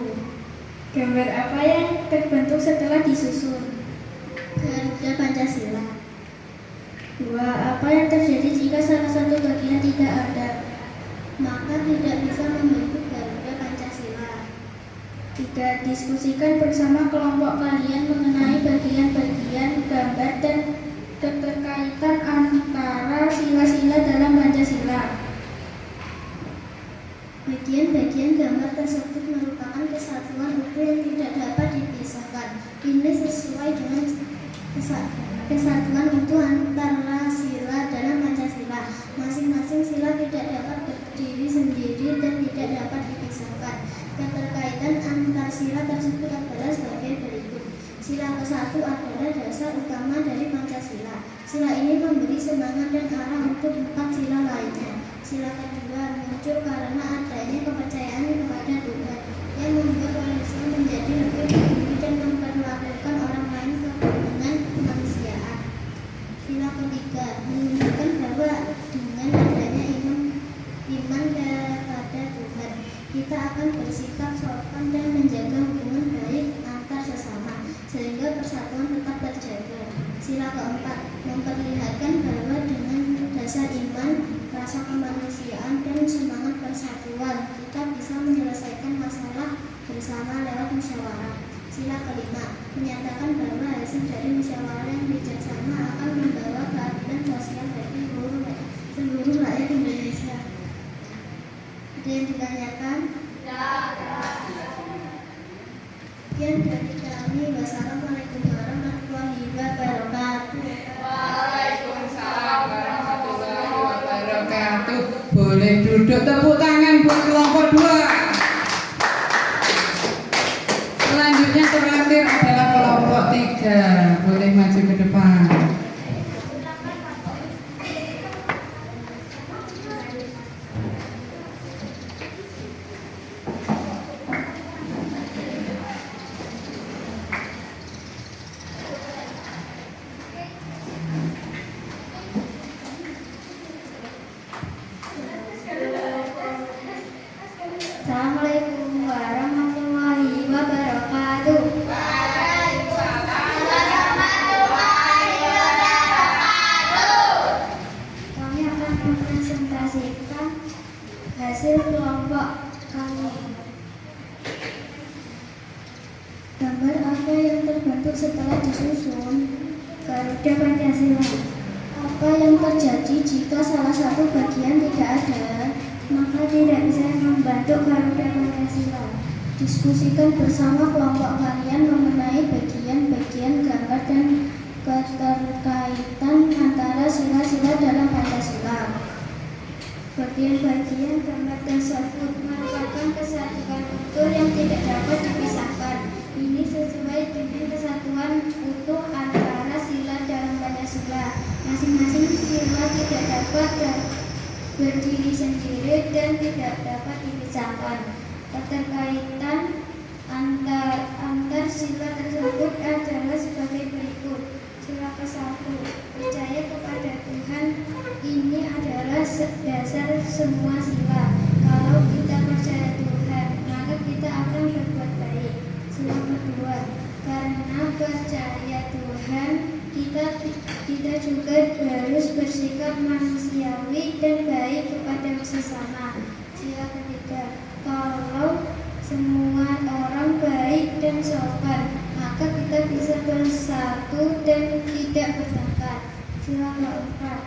[SPEAKER 3] Gambar apa yang terbentuk setelah disusun? Garuda Pancasila. 2. Apa yang terjadi jika salah satu bagian tidak ada? Maka tidak bisa membentuk Garuda Pancasila. 3. Diskusikan bersama kelompok kalian mengenai bagian-bagian gambar dan keterkaitan antara Ini sesuai dengan kesatuan utuh antara sila dalam Pancasila. Masing-masing sila tidak dapat berdiri sendiri dan tidak dapat dipisahkan. Keterkaitan antar sila tersebut adalah sebagai berikut. Sila ke-1 adalah dasar utama dari Pancasila. Sila ini memberi semangat dan arah untuk 4 sila lainnya. Sila kedua muncul karena adanya kepercayaan kepada Tuhan yang membuat manusia menjadi lebih tinggi dan memperlakukan orang lain dengan kemanusiaan. Sila ketiga menunjukkan bahwa dengan adanya iman kepada Tuhan, kita akan bersikap sopan dan menjaga hubungan baik antar sesama, sehingga persatuan tetap terjaga. Sila keempat memperlihatkan bahwa dengan dasar iman, rasa kemanusiaan, dan semangat persatuan, kita bisa menyelesaikan masalah bersama lewat musyawarah. Sila kelima menyatakan bahwa hasil dari musyawarah yang bijaksana akan membawa keadilan sosial bagi seluruh rakyat Indonesia. Ada yang ditanyakan? Sekian dari kami. Wassalamualaikum warahmatullahi wabarakatuh.
[SPEAKER 1] Waalaikumsalam warahmatullahi wabarakatuh. Boleh duduk, tepuk tangan buat kelompok 2. Selanjutnya terakhir adalah kelompok 3. Boleh maju ke depan.
[SPEAKER 2] Assalamualaikum warahmatullahi wabarakatuh. Kami akan mempresentasikan hasil kelompok kami. Gambar apa yang terbentuk setelah disusun Garuda Pancasila? Apa yang terjadi jika salah satu bagian tidak ada, maka tidak bisa membentuk Garuda Pancasila. Diskusikan bersama kelompok kalian mengenai bagian-bagian gambar dan keterkaitan antara sila-sila dalam Pancasila. Bagian-bagian gambar tersebut merupakan kesatuan utuh yang tidak dapat dipisahkan. Ini sesuai dengan kesatuan utuh antara sila dalam Pancasila. Masing-masing sila tidak dapat berdiri sendiri dan tidak dapat dipisahkan. Keterkaitan antar sila tersebut adalah sebagai berikut. Sila ke-1, percaya kepada Tuhan. Ini adalah dasar semua sila. Kalau kita percaya Tuhan, maka kita akan berbuat baik. Sila kedua, karena percaya Tuhan, kita juga harus bersikap manusiawi dan baik kepada sesama. Sila ketiga, kalau semua orang baik dan sopan, maka kita bisa bersatu dan tidak bertengkar. Sila keempat,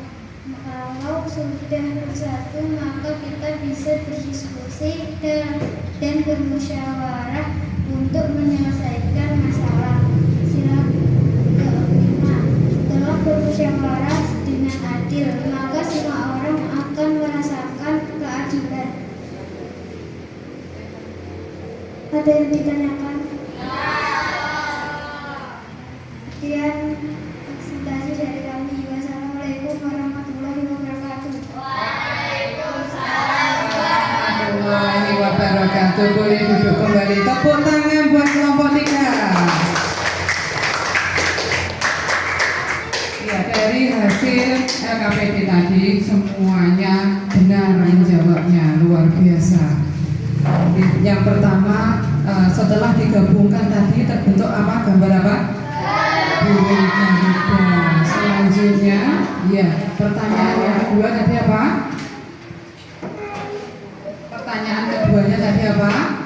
[SPEAKER 2] kalau sudah bersatu, maka kita bisa berdiskusi dan bermusyawarah untuk menyelesaikan masalah. Sila kelima, setelah bermusyawarah dengan adil, maka semua orang akan merasakan keadilan. Ada yang ditanyakan? Sekian presentasi dari kami. Wassalamualaikum warahmatullahi wabarakatuh.
[SPEAKER 1] Warahmatullahi wabarakatuh. Boleh duduk kembali. Tepuk tangan buat kelompok 3. Ya, dari hasil LKPD tadi semuanya benar menjawabnya, luar biasa. Yang pertama, setelah digabungkan tadi terbentuk apa? Gambar apa? Burung Garuda. Selanjutnya, ya, pertanyaan yang kedua tadi apa? Pertanyaan keduanya tadi apa?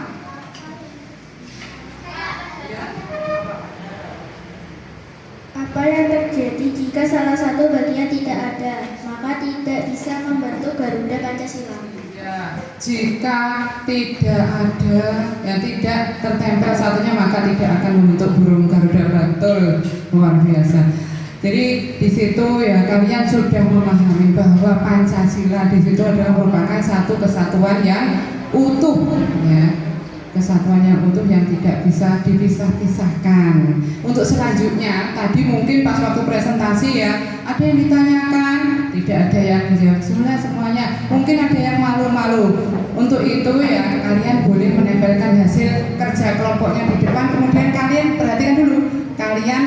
[SPEAKER 2] Apa yang terjadi jika salah satu bagian tidak ada, maka tidak bisa membentuk Garuda Pancasila.
[SPEAKER 1] Ya, Ya, jika tidak ada, yang tidak tertempel satunya maka tidak akan membentuk burung Garuda. Betul, luar biasa. Jadi di situ ya kalian sudah memahami bahwa Pancasila di situ adalah merupakan satu kesatuan yang utuh, ya, kesatuan yang utuh yang tidak bisa dipisah-pisahkan. Untuk selanjutnya, tadi mungkin pas waktu presentasi ya ada yang ditanyakan, tidak ada yang menjawab semuanya. Mungkin ada yang malu-malu. Untuk itu ya kalian boleh menempelkan hasil kerja kelompoknya di depan. Kemudian kalian perhatikan dulu, kalian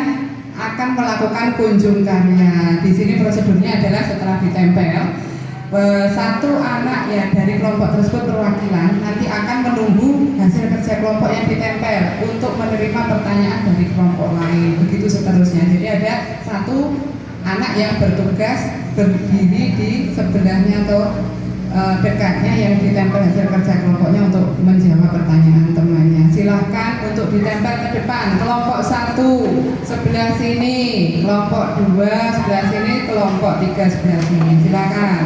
[SPEAKER 1] akan melakukan kunjung karya. Di sini prosedurnya adalah setelah ditempel, satu anak ya dari kelompok tersebut perwakilan nanti akan menunggu hasil kerja kelompok yang ditempel untuk menerima pertanyaan dari kelompok lain. Begitu seterusnya. Jadi ada satu anak yang bertugas berdiri di sebelahnya atau dekatnya yang ditempel hasil kerja kelompoknya untuk menjawab pertanyaan temannya. Silahkan untuk ditempel ke depan. Kelompok 1 sebelah sini, kelompok 2 sebelah sini, kelompok 3 sebelah sini. Silahkan.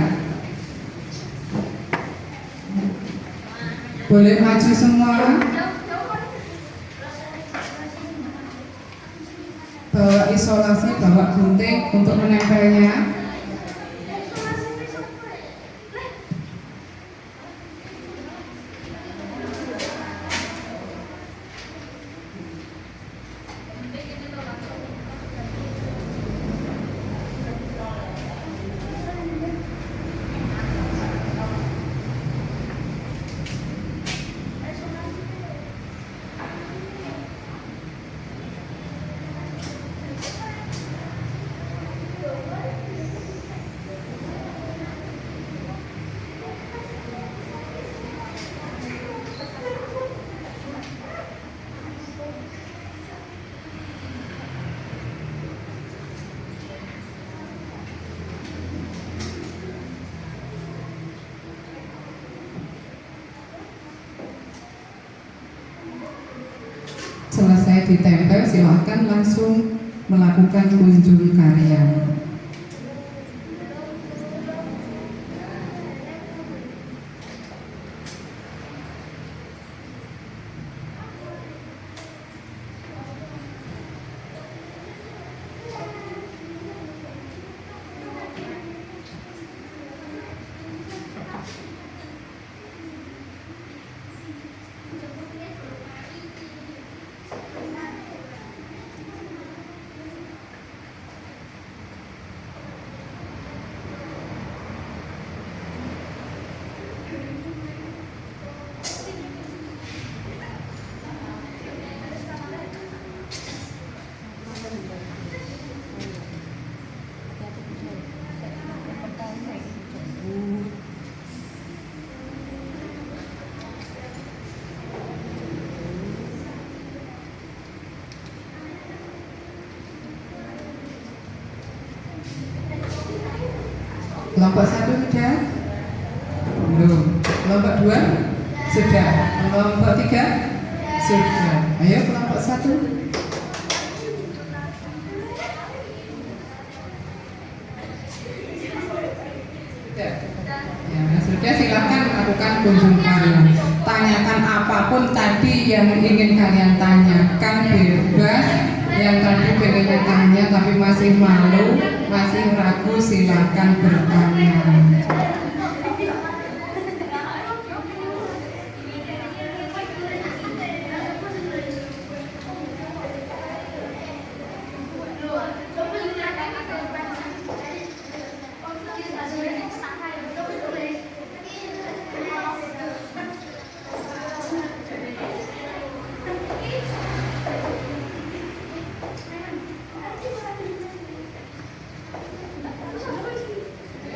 [SPEAKER 1] Boleh maju semua. Bawa isolasi, bawa gunting untuk menempelnya. Selesai ditempel, silahkan langsung melakukan kunjung karya. Kelompok 1 sudah? Belum. Kelompok 2? Sudah. Kelompok 3? Sudah. Ayo kelompok 1. Sudah. Ya, sudah, silakan melakukan kunjung karya. Tanyakan apapun tadi yang ingin kalian tanyakan, bebas. Yang tadi pengen tanya tapi masih malu, masih ragu, silakan bertanya.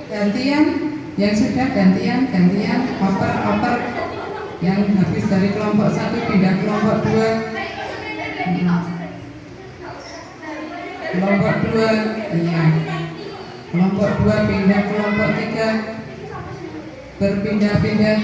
[SPEAKER 1] Gantian, yang sudah gantian, oper yang habis dari kelompok 1 pindah kelompok 2. Kelompok 2, iya. Kelompok 2 pindah kelompok 3. Berpindah-pindah.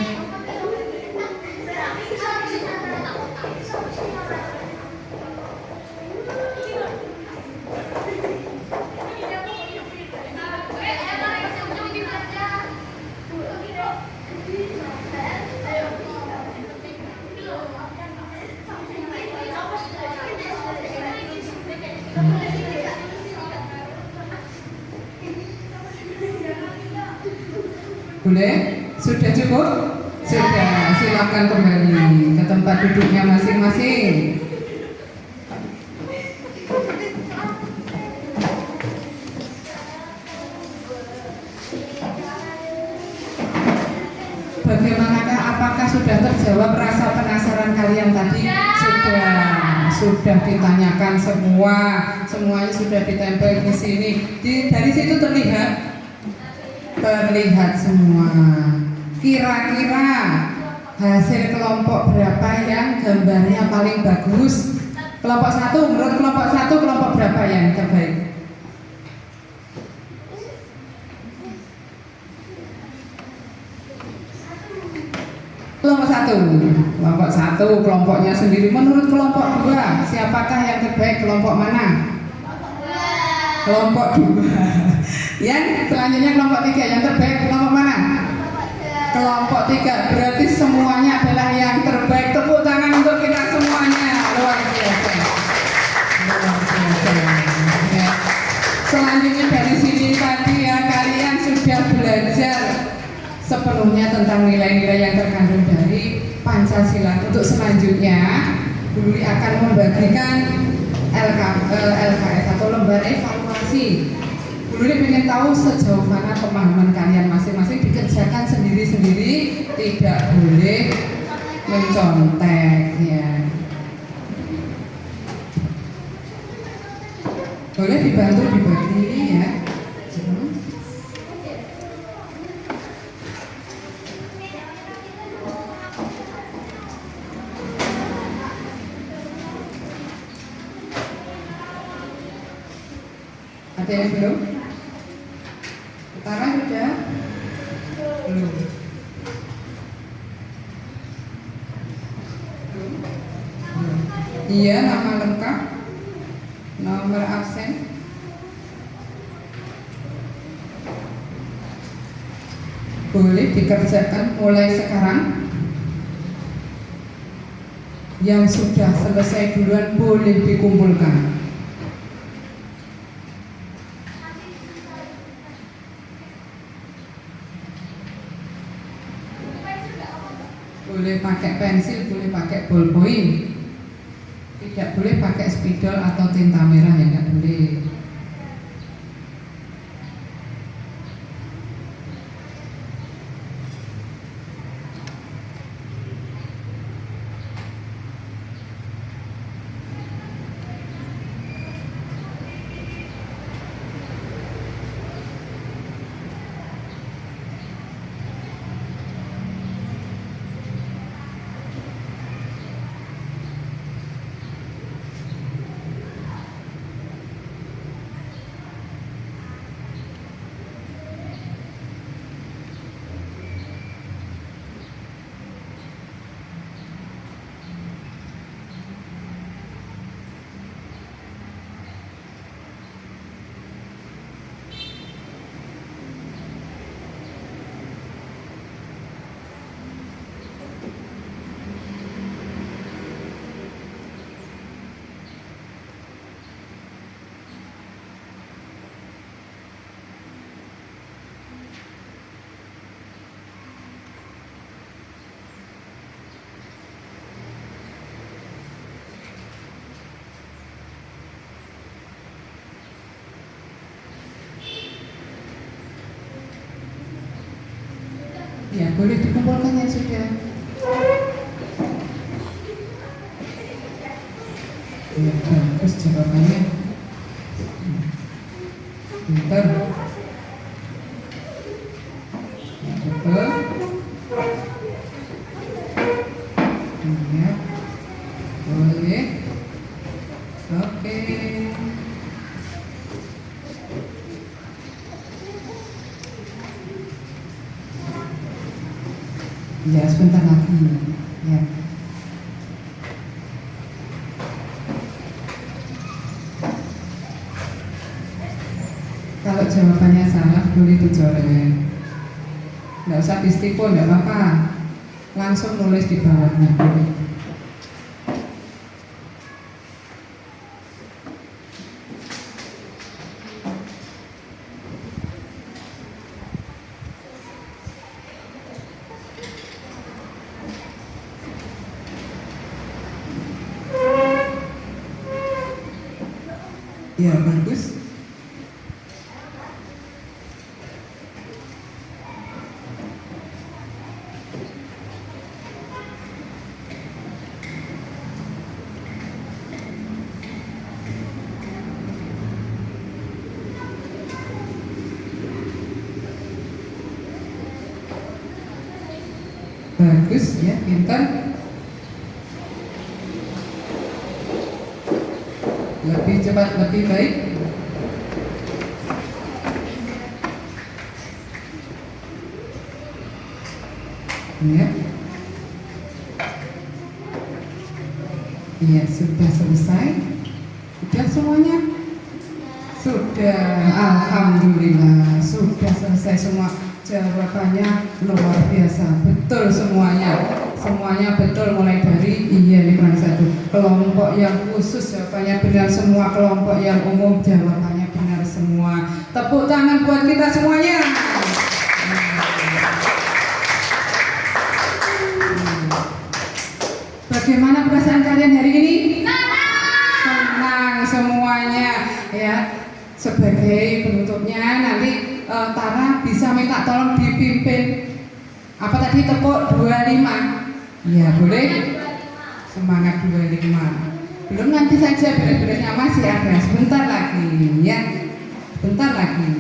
[SPEAKER 1] Boleh? Sudah cukup? Sudah, silakan kembali ke tempat duduknya masing-masing. Bagaimanakah, apakah sudah terjawab rasa penasaran kalian tadi? Sudah ditanyakan semua, semuanya sudah ditempel di sini. Dari situ terlihat semua. Kira-kira hasil kelompok berapa yang gambarnya paling bagus? Kelompok 1, menurut kelompok 1 kelompok berapa yang terbaik? Kelompok 1 kelompoknya sendiri. Menurut kelompok 2 siapakah yang terbaik? Kelompok mana? Kelompok 2. Yang selanjutnya kelompok 3 yang terbaik kelompok mana? Kelompok 3. Berarti semuanya adalah yang terbaik. Tepuk tangan untuk kita semuanya. Luar biasa. Ya. Selanjutnya dari sini tadi ya, kalian sudah belajar sepenuhnya tentang nilai-nilai yang terkandung dari Pancasila. Untuk selanjutnya, Bu Luli akan membagikan LKS atau lembar evaluasi. Bu Luli ingin tahu sejauh mana pemahaman kalian masing-masing, dikerjakan sendiri-sendiri, tidak boleh mencontek ya. Boleh dibantu dibagi ya. Ada yang belum? Utara sudah? Belum. Iya, nama lengkap, nomor absen. Boleh dikerjakan mulai sekarang. Yang sudah selesai duluan boleh dikumpulkan. Boleh pakai pensil, boleh pakai ballpoint. Tidak boleh pakai spidol atau tinta merah, ya nggak boleh. Ya, boleh dikumpulkan yang sudah. Ya, bagus jawabannya. Pintar. Ya, betul. Ya, boleh. Oke. Ya, sebentar lagi. Ya. Kalau jawabannya salah boleh dicoret. Nggak usah distipu, nggak apa-apa. Langsung nulis di bawahnya. Boleh. Ya, bagus. Bagus ya, pintar. Lebih cepat, lebih baik. Ya. Iya, sudah selesai. Sudah semuanya? Sudah, alhamdulillah. Sudah selesai semua. Jawabannya luar biasa, betul semuanya. Semuanya betul mulai dari iya nih kurang satu. Kelompok yang khusus jawabannya benar semua, kelompok yang umum jawabannya benar semua. Tepuk tangan buat kita semuanya. Bagaimana perasaan kalian hari ini? Senang semuanya ya. Sebagai penutupnya nanti Tara bisa minta tolong dipimpin apa tadi tepuk 25. Ya boleh? Semangat 25. Belum nanti saja beres-beresnya masih ada sebentar lagi ya. Sebentar lagi.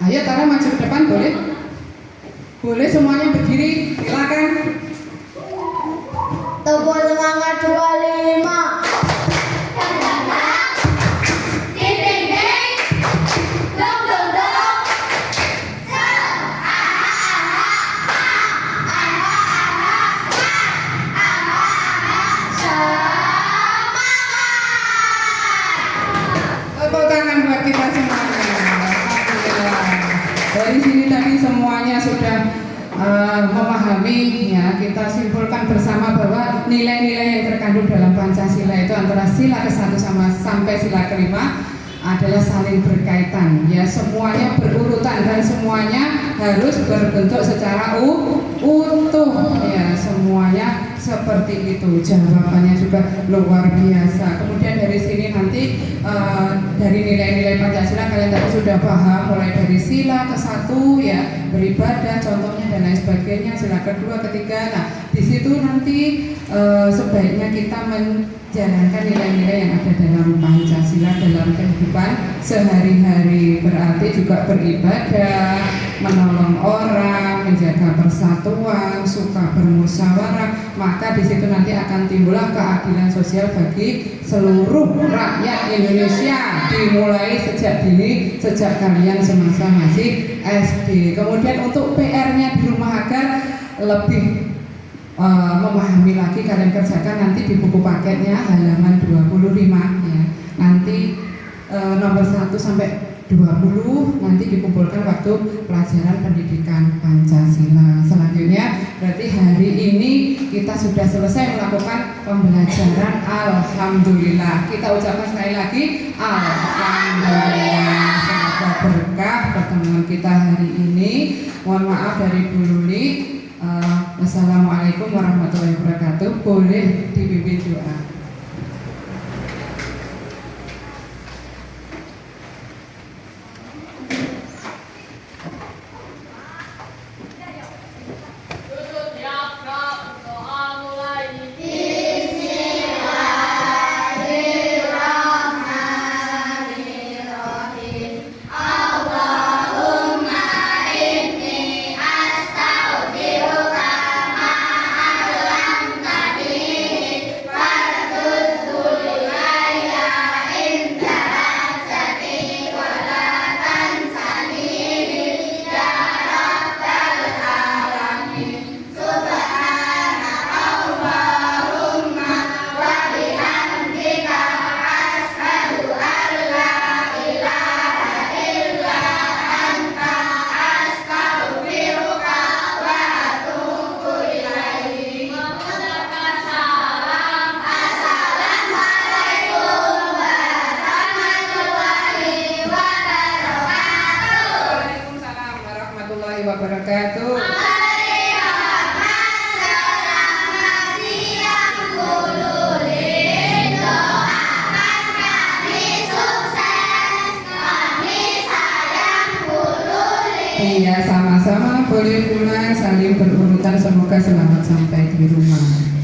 [SPEAKER 1] Ayo Tara maju ke depan boleh? Boleh semuanya berdiri, silakan.
[SPEAKER 2] Tepuk semangat 25.
[SPEAKER 1] Tepuk tangan buat kita semuanya. Alhamdulillah. Dari sini tadi semuanya sudah memahami ya, kita simpulkan bersama bahwa nilai-nilai yang terkandung dalam Pancasila itu antara sila ke-1 sampai sila ke-5 adalah saling berkaitan ya, semuanya berurutan dan semuanya harus berbentuk secara utuh ya, semuanya seperti itu. Jawabannya juga luar biasa. Kemudian dari sini nanti dari nilai-nilai Pancasila kalian tadi sudah paham mulai dari sila ke-1 ya, beribadah contohnya dan lain sebagainya, sila kedua, ketiga. Nah di situ nanti sebaiknya kita menjalankan nilai-nilai yang ada dalam Pancasila dalam kehidupan sehari-hari, berarti juga beribadah, menolong orang, menjaga persatuan, suka bermusyawarah. Maka di situ nanti akan timbullah keadilan sosial bagi seluruh rakyat Indonesia, dimulai sejak dini, sejak kalian semasa masih SD. Kemudian untuk PR-nya di rumah agar lebih memahami lagi, kalian kerjakan nanti di buku paketnya halaman 25 ya. Nanti nomor 1 sampai 20 nanti dikumpulkan waktu pelajaran pendidikan Pancasila. Selanjutnya berarti hari ini kita sudah selesai melakukan pembelajaran. Alhamdulillah. Kita ucapkan sekali lagi alhamdulillah. Semoga berkah pertemuan kita hari ini. Mohon maaf dari Bu Luli. Wassalamualaikum warahmatullahi wabarakatuh. Boleh dipimpin doa. boleh pulang saling berurutan, semoga selamat sampai di rumah.